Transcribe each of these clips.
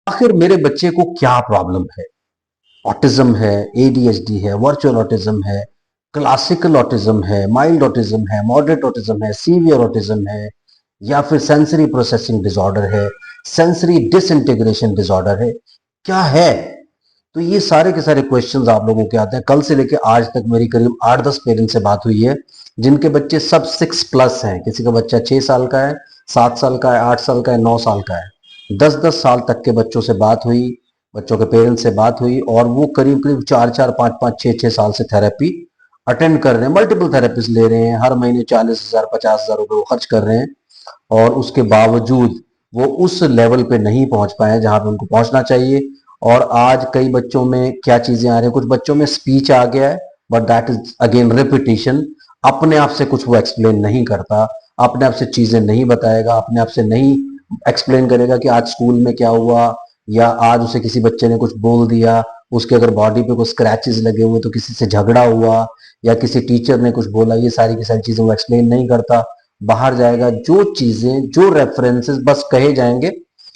आखिर मेरे बच्चे को क्या प्रॉब्लम है। ऑटिज्म है, एडीएचडी है, वर्चुअल ऑटिज्म है, क्लासिकल ऑटिज्म है, माइल्ड ऑटिज्म है, मॉडरेट ऑटिज्म है, सीवियर ऑटिज्म है, या फिर सेंसरी प्रोसेसिंग डिसऑर्डर है, सेंसरी डिसइंटीग्रेशन डिसऑर्डर है, क्या है। तो ये सारे के सारे क्वेश्चंस आप लोगों के आते हैं। कल से लेकर आज तक मेरी करीब 8-10 पेरेंट्स से बात हुई है जिनके बच्चे सब 6+ हैं। किसी का बच्चा 6 साल का है, 7 साल का है, 8 साल का है, 9 साल का है। 10-10 साल तक के बच्चों से बात हुई, बच्चों के पेरेंट्स से बात हुई, और वो करीब करीब 4-4, 5-5, 6-6 साल से थेरेपी अटेंड कर रहे हैं। मल्टीपल थेरेपीज ले रहे हैं, हर महीने 40,000, 50,000 रुपए वो खर्च कर रहे हैं, और उसके बावजूद वो उस लेवल पे नहीं पहुंच पाए जहां पे उनको पहुंचना चाहिए। और आज कई बच्चों में क्या चीजें आ रही है, कुछ बच्चों में स्पीच आ गया है, but that is again repetition. अपने आप से कुछ वो एक्सप्लेन नहीं करता, अपने आप से चीजें नहीं बताएगा, अपने आप से नहीं एक्सप्लेन करेगा कि आज स्कूल में क्या हुआ, या आज उसे किसी बच्चे ने कुछ बोल दिया, उसके अगर बॉडी पे कुछ स्क्रैचेस लगे हुए तो किसी से झगड़ा हुआ, या किसी टीचर ने कुछ बोला, ये सारी की सारी चीजें वो एक्सप्लेन नहीं करता। बाहर जाएगा, जो चीजें, जो रेफरेंसेस बस कहे जाएंगे,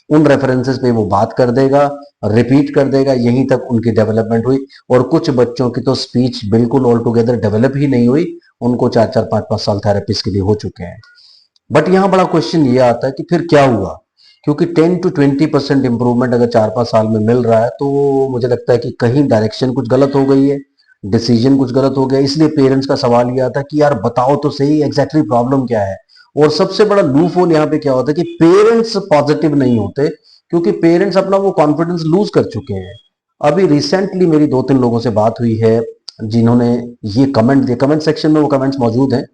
उन रेफरेंसेस पे वो बात कर देगा, रिपीट कर देगा। यहीं तक उनकी डेवलपमेंट हुई। और कुछ बच्चों की तो स्पीच बिल्कुल ऑल टुगेदर डेवलप ही नहीं हुई, उनको 4-4, 5-5 साल थेरेपिस्ट के लिए हो चुके हैं। बट यहाँ बड़ा क्वेश्चन ये आता है कि फिर क्या हुआ, क्योंकि 10 to 20% इंप्रूवमेंट अगर 4-5 साल में मिल रहा है तो मुझे लगता है कि कहीं डायरेक्शन कुछ गलत हो गई है, डिसीजन कुछ गलत हो गया। इसलिए पेरेंट्स का सवाल ये आता है कि यार बताओ तो सही एग्जैक्टली प्रॉब्लम क्या है। और सबसे बड़ा लूप होल यहाँ पे क्या होता है कि पेरेंट्स पॉजिटिव नहीं होते, क्योंकि पेरेंट्स अपना वो कॉन्फिडेंस लूज कर चुके हैं। अभी रिसेंटली मेरी 2-3 लोगों से बात हुई है जिन्होंने ये कमेंट दिए, कमेंट सेक्शन में वो कमेंट्स मौजूद हैं।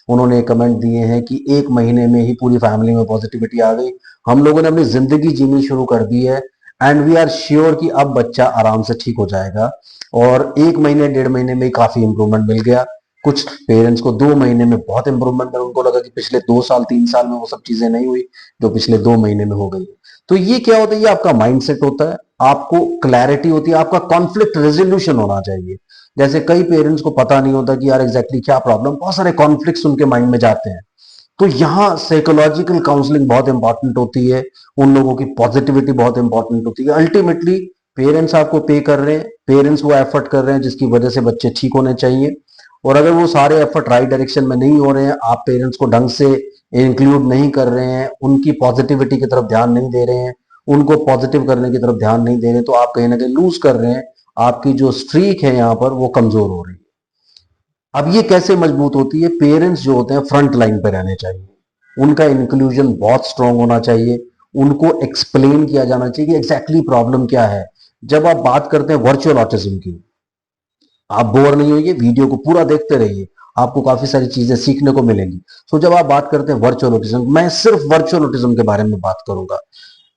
उन्होंने कमेंट दिए हैं कि 1 महीने में ही पूरी फैमिली में पॉजिटिविटी आ गई, हम लोगों ने अपनी जिंदगी जीनी शुरू कर दी है, एंड वी आर श्योर कि अब बच्चा आराम से ठीक हो जाएगा। और 1 महीने 1.5 महीने में काफी इंप्रूवमेंट मिल गया। कुछ पेरेंट्स को 2 महीने में बहुत इंप्रूवमेंट है, उनको लगा कि पिछले 2 साल 3 साल में वो सब चीजें नहीं हुई जो पिछले 2 महीने में हो गई। तो ये क्या होता है, ये आपका माइंडसेट होता है, आपको क्लैरिटी होती है, आपका कॉन्फ्लिक्ट रेजोल्यूशन होना चाहिए। जैसे कई पेरेंट्स को पता नहीं होता कि यार एग्जैक्टली क्या प्रॉब्लम, बहुत सारे कॉन्फ्लिक्ट्स उनके माइंड में जाते हैं। तो यहाँ साइकोलॉजिकल काउंसलिंग बहुत इंपॉर्टेंट होती है, उन लोगों की पॉजिटिविटी बहुत इंपॉर्टेंट होती है। अल्टीमेटली पेरेंट्स आपको पे कर रहे हैं, पेरेंट्स वो एफर्ट कर रहे हैं जिसकी वजह से बच्चे ठीक होने चाहिए। और अगर वो सारे एफर्ट राइट डायरेक्शन में नहीं हो रहे हैं, आप पेरेंट्स को ढंग से इंक्लूड नहीं कर रहे हैं, उनकी पॉजिटिविटी की तरफ ध्यान नहीं दे रहे हैं, उनको पॉजिटिव करने की तरफ ध्यान नहीं दे रहे हैं, तो आप कहीं ना कहीं लूज कर रहे हैं। आपकी जो स्ट्रीक है यहाँ पर वो कमजोर हो रही है। अब ये कैसे मजबूत होती है, पेरेंट्स जो होते हैं फ्रंट लाइन पे रहने चाहिए, उनका इंक्लूजन बहुत स्ट्रांग होना चाहिए, उनको एक्सप्लेन किया जाना चाहिए कि एग्जैक्टली प्रॉब्लम क्या है। जब आप बात करते हैं वर्चुअल ऑटिज्म की, आप बोर नहीं होइए, वीडियो को पूरा देखते रहिए, आपको काफी सारी चीजें सीखने को मिलेंगी। तो जब आप बात करते हैं वर्चुअल ऑटिज्म, मैं सिर्फ वर्चुअल ऑटिज्म के बारे में बात करूंगा।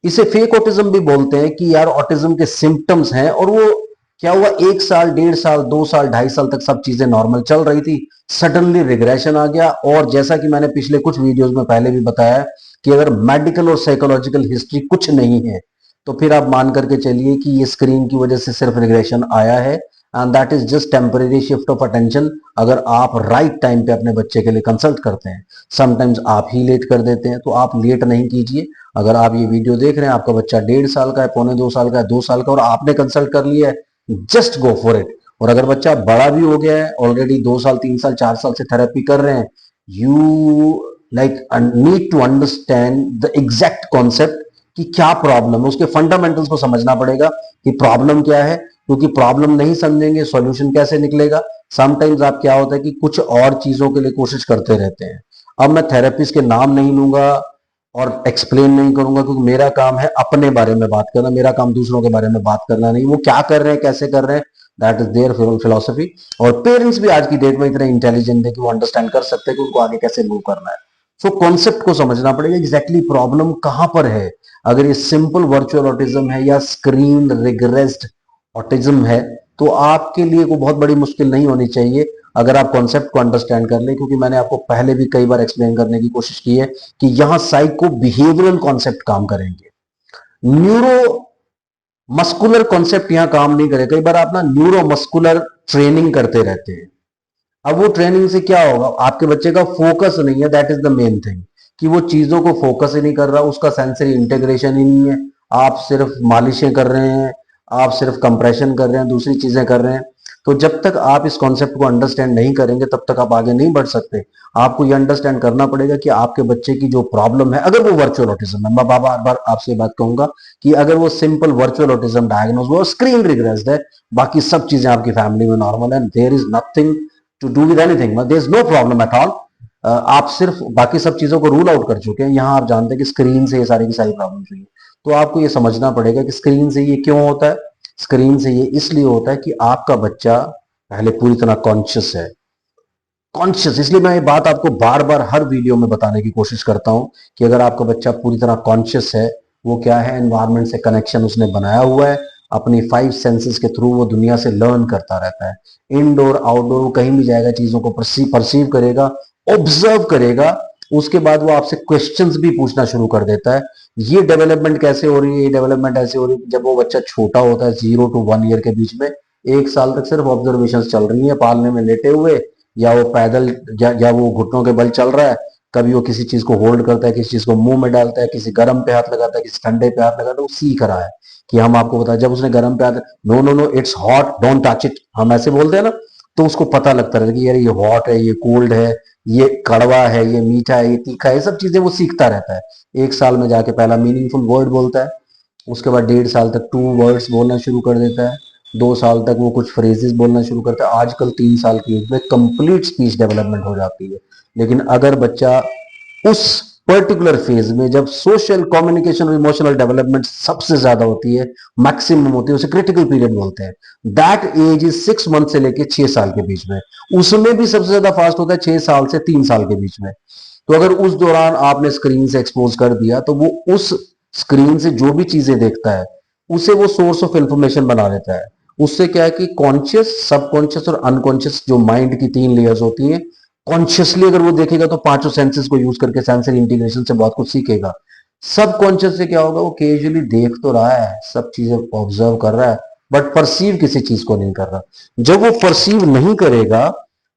इसे फेक ऑटिज्म भी बोलते हैं कि यार ऑटिज्म के सिम्टम्स हैं, और वो क्या हुआ, 1 साल, 1.5 साल, 2 साल, 2.5 साल तक सब चीजें नॉर्मल चल रही थी, सडनली रिग्रेशन आ गया। और जैसा कि मैंने पिछले कुछ वीडियोस में पहले भी बताया कि अगर मेडिकल और साइकोलॉजिकल हिस्ट्री कुछ नहीं है तो फिर आप मान करके चलिए कि ये स्क्रीन की वजह से सिर्फ रिग्रेशन आया है, and that is just temporary shift of attention. अगर आप राइट टाइम पे अपने बच्चे के लिए कंसल्ट करते हैं, समटाइम्स आप ही लेट कर देते हैं, तो आप लेट नहीं कीजिए। अगर आप ये वीडियो देख रहे हैं, आपका बच्चा 1.5 साल का है, 1.25 साल का है, 2 साल का, और आपने कंसल्ट कर लिया है, जस्ट गो फॉर इट। और अगर बच्चा बड़ा भी हो गया है, ऑलरेडी 2 साल, 3 साल, 4 साल से थेरेपी कर रहे हैं, you like need to understand the exact concept कि क्या प्रॉब्लम है, उसके फंडामेंटल्स को समझना पड़ेगा कि प्रॉब्लम क्या है। क्योंकि प्रॉब्लम नहीं समझेंगे, सॉल्यूशन कैसे निकलेगा। समटाइम्स आप क्या होता है कि कुछ और चीजों के लिए कोशिश करते रहते हैं। अब मैं थेरेपिस्ट के नाम नहीं लूंगा और एक्सप्लेन नहीं करूंगा, क्योंकि मेरा काम है अपने बारे में बात करना, मेरा काम दूसरों के बारे में बात करना नहीं। वो क्या कर रहे हैं, कैसे कर रहे हैं, दैट इज देयर फिलोसफी। और पेरेंट्स भी आज की डेट में इतने इंटेलिजेंट है कि वो अंडरस्टैंड कर सकते हैं कि उनको आगे कैसे मूव करना है। सो कॉन्सेप्ट को समझना पड़ेगा, एग्जैक्टली प्रॉब्लम कहां पर है। अगर ये सिंपल वर्चुअल ऑटिज्म है या स्क्रीन रिग्रेस्ड ऑटिज्म है, तो आपके लिए कोई बहुत बड़ी मुश्किल नहीं होनी चाहिए अगर आप कॉन्सेप्ट को अंडरस्टैंड कर लें। क्योंकि मैंने आपको पहले भी कई बार एक्सप्लेन करने की कोशिश की है कि यहां साइको बिहेवियरल कॉन्सेप्ट काम करेंगे, न्यूरो मस्कुलर कॉन्सेप्ट यहां काम नहीं करे। कई बार आप ना न्यूरो मस्कुलर ट्रेनिंग करते रहते हैं। अब वो ट्रेनिंग से क्या होगा, आपके बच्चे का फोकस नहीं है, that is the main thing, कि वो चीजों को फोकस ही नहीं कर रहा, उसका सेंसरी इंटीग्रेशन ही नहीं है, आप सिर्फ मालिशें कर रहे हैं, आप सिर्फ कंप्रेशन कर रहे हैं, दूसरी चीजें कर रहे हैं। तो जब तक आप इस कॉन्सेप्ट को अंडरस्टैंड नहीं करेंगे तब तक आप आगे नहीं बढ़ सकते। आपको ये अंडरस्टैंड करना पड़ेगा कि आपके बच्चे की जो प्रॉब्लम है, अगर वो वर्चुअल ऑटिज्म है, मैं बार बार आपसे बात कहूंगा कि अगर वो सिंपल वर्चुअल ऑटिज्म डायग्नोज हुआ, स्क्रीन रिग्रेस्ड है, बाकी सब चीजें आपकी फैमिली में नॉर्मल है, there is nothing to do with anything, there is no problem at all. आप सिर्फ बाकी सब चीजों को रूल आउट कर चुके हैं। यहाँ आप जानते हैं कि स्क्रीन से ये सारी की सारी प्रॉब्लम हुई है। तो आपको ये समझना पड़ेगा कि स्क्रीन से ये क्यों होता है। स्क्रीन से ये इसलिए होता है कि आपका बच्चा पहले पूरी तरह कॉन्शियस है। कॉन्शियस, इसलिए मैं ये बात आपको बार बार हर वीडियो में बताने की कोशिश करता हूं कि अगर आपका बच्चा पूरी तरह कॉन्शियस है, वो क्या है, एनवायरमेंट से कनेक्शन उसने बनाया हुआ है, अपनी 5 सेंसेस के थ्रू वो दुनिया से लर्न करता रहता है। इनडोर आउटडोर कहीं भी जाएगा, चीजों को परसीव करेगा, ऑब्जर्व करेगा, उसके बाद वो आपसे क्वेश्चंस भी पूछना शुरू कर देता है। ये डेवलपमेंट कैसे हो रही है, ये डेवलपमेंट ऐसे हो रही है जब वो बच्चा छोटा होता है, 0 to 1 ईयर के बीच में, 1 साल तक सिर्फ ऑब्जर्वेशन चल रही है, पालने में लेटे हुए, या वो पैदल या वो घुटनों के बल चल रहा है, कभी वो किसी चीज को होल्ड करता है, किसी चीज को मुंह में डालता है, किसी गर्म पे हाथ लगाता है, किसी ठंडे पे हाथ लगाता है, वो सीख रहा है कि हम आपको बताया। जब उसने गर्म पे हाथ, no no no it's hot don't touch it, हम ऐसे बोलते हैं ना, तो उसको पता लगता है कि यार ये हॉट है, ये कोल्ड है, ये कड़वा है, ये मीठा है, ये तीखा है, ये सब चीजें वो सीखता रहता है। 1 साल में जाके पहला मीनिंगफुल वर्ड बोलता है, उसके बाद 1.5 साल तक 2 वर्ड्स बोलना शुरू कर देता है, 2 साल तक वो कुछ फ्रेजेस बोलना शुरू करता है, आजकल 3 साल की एज में कंप्लीट स्पीच डेवलपमेंट हो जाती है। लेकिन अगर बच्चा उस पर्टिकुलर फेज में, जब सोशल कम्युनिकेशन और इमोशनल डेवलपमेंट सबसे ज्यादा होती है, मैक्सिमम होती है, उसे क्रिटिकल पीरियड बोलते हैं, दैट एज इज 6 मंथ से लेके 6 साल के बीच में। उसमें भी सबसे ज्यादा फास्ट होता है 6 साल से 3 साल के बीच में। तो अगर उस दौरान आपने स्क्रीन से एक्सपोज कर दिया, तो वो उस स्क्रीन से जो भी चीजें देखता है उसे वो सोर्स ऑफ इंफॉर्मेशन बना लेता है। उससे क्या है कि कॉन्शियस, सबकॉन्शियस और अनकॉन्शियस जो माइंड की 3 लेयर्स होती है, कॉन्शियसली अगर वो देखेगा तो पांचों सेंसेस को यूज करके सेंसरी इंटीग्रेशन से बहुत कुछ सीखेगा। सबकॉन्शियस से क्या होगा, वो केजुअली देख तो रहा है, सब चीजें ऑब्जर्व कर रहा है, बट परसीव किसी चीज को नहीं कर रहा। जब वो परसीव नहीं करेगा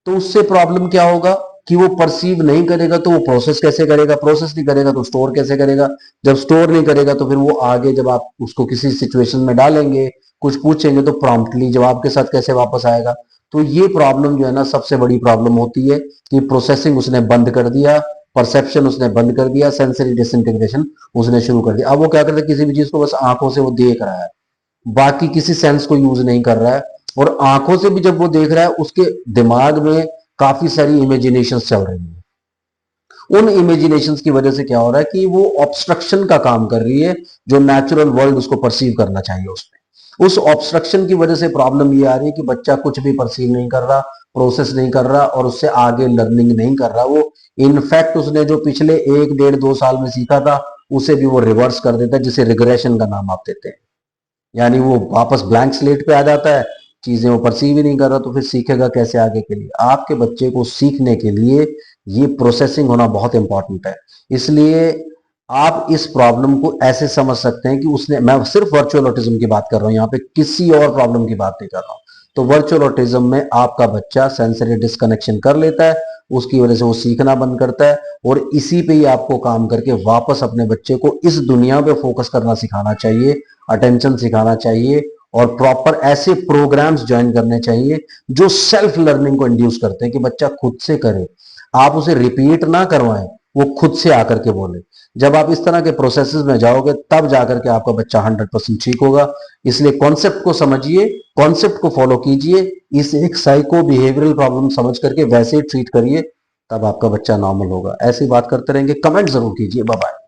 तो उससे प्रॉब्लम क्या होगा कि वो परसीव नहीं करेगा तो वो प्रोसेस कैसे करेगा, प्रोसेस नहीं करेगा तो स्टोर कैसे करेगा, जब स्टोर नहीं करेगा तो फिर वो आगे जब आप उसको किसी सिचुएशन में डालेंगे, कुछ पूछेंगे, तो प्रॉम्प्टली जवाब के साथ कैसे वापस आएगा। तो ये प्रॉब्लम जो है ना, सबसे बड़ी प्रॉब्लम होती है कि प्रोसेसिंग उसने बंद कर दिया, परसेप्शन उसने बंद कर दिया, सेंसरी डिसइंटीग्रेशन उसने शुरू कर दिया। अब वो क्या करता है, किसी भी चीज को बस आंखों से वो देख रहा है, बाकी किसी सेंस को यूज नहीं कर रहा है। और आंखों से भी जब वो देख रहा है, उसके दिमाग में काफी सारी इमेजिनेशन चल रही है। उन इमेजिनेशंस की वजह से क्या हो रहा है कि वो ऑब्स्ट्रक्शन का काम कर रही है, जो नेचुरल वर्ल्ड उसको परसीव करना चाहिए उसमें। उस ऑब्स्ट्रक्शन की वजह से प्रॉब्लम ये आ रही है कि बच्चा कुछ भी परसीव नहीं कर रहा, प्रोसेस नहीं कर रहा, और उससे आगे लर्निंग नहीं कर रहा। वो इनफैक्ट उसने जो पिछले 1 1.5 2 साल में सीखा था, उसे भी वो रिवर्स कर देता है, जिसे रिग्रेशन का नाम आप देते हैं। यानी वो वापस ब्लैंक स्लेट पे आ जाता है, चीजें वो परसीव ही नहीं कर रहा, तो फिर सीखेगा कैसे आगे के लिए। आपके बच्चे को सीखने के लिए ये प्रोसेसिंग होना बहुत इंपॉर्टेंट है। इसलिए आप इस प्रॉब्लम को ऐसे समझ सकते हैं कि उसने, मैं सिर्फ वर्चुअल ऑटिज्म की बात कर रहा हूं, यहाँ पे किसी और प्रॉब्लम की बात नहीं कर रहा हूं। तो वर्चुअल ऑटिज्म में आपका बच्चा सेंसरी डिस्कनेक्शन कर लेता है, उसकी वजह से वो सीखना बंद करता है, और इसी पे ही आपको काम करके वापस अपने बच्चे को इस दुनिया पे फोकस करना सिखाना चाहिए, अटेंशन सिखाना चाहिए, और प्रॉपर ऐसे प्रोग्राम्स ज्वाइन करने चाहिए जो सेल्फ लर्निंग को इंड्यूस करते हैं, कि बच्चा खुद से करे, आप उसे रिपीट ना करवाएं, वो खुद से आकर के बोले। जब आप इस तरह के प्रोसेसेस में जाओगे, तब जाकर के आपका बच्चा 100% ठीक होगा। इसलिए कॉन्सेप्ट को समझिए, कॉन्सेप्ट को फॉलो कीजिए, इस एक साइको बिहेवियरल प्रॉब्लम समझ करके वैसे ही ट्रीट करिए, तब आपका बच्चा नॉर्मल होगा। ऐसी बात करते रहेंगे, कमेंट जरूर कीजिए। Bye bye.